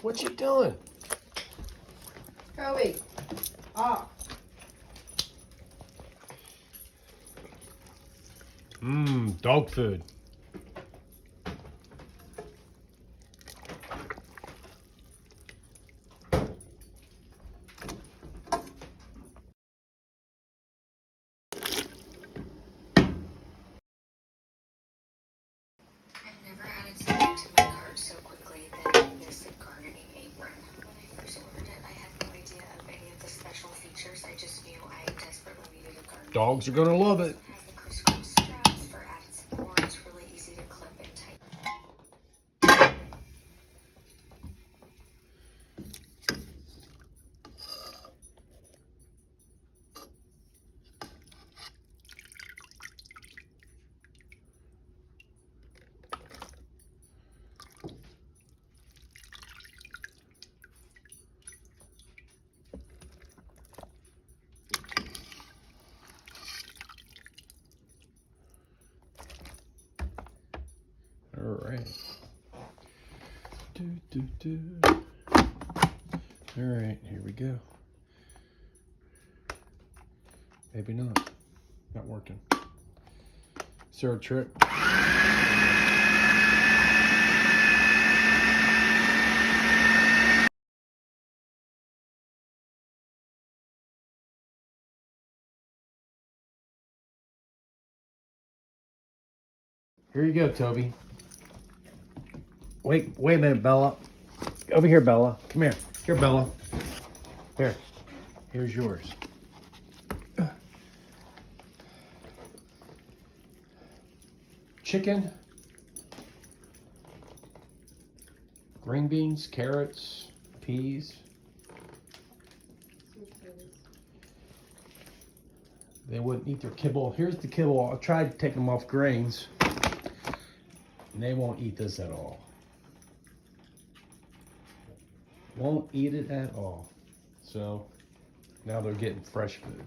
What you doing? Kobe, off. Dog food. I've never added something to my cart so quickly than this gardening apron. When I first ordered it, I had no idea of any of the special features. I just knew I desperately needed a gardening Dogs are gonna love it. apron. It has the crisscross straps for added support. It's really easy to clip and tighten. All right. All right, here we go. Maybe not. Not working. Is there a trick? Here you go, Toby. Wait a minute, Bella. Over here, Bella. Come here. Here, Bella. Here. Here's yours. Chicken. Green beans, carrots, peas. They wouldn't eat their kibble. Here's the kibble. I tried to take them off grains. And they won't eat this at all. Won't eat it at all. So now they're getting fresh food.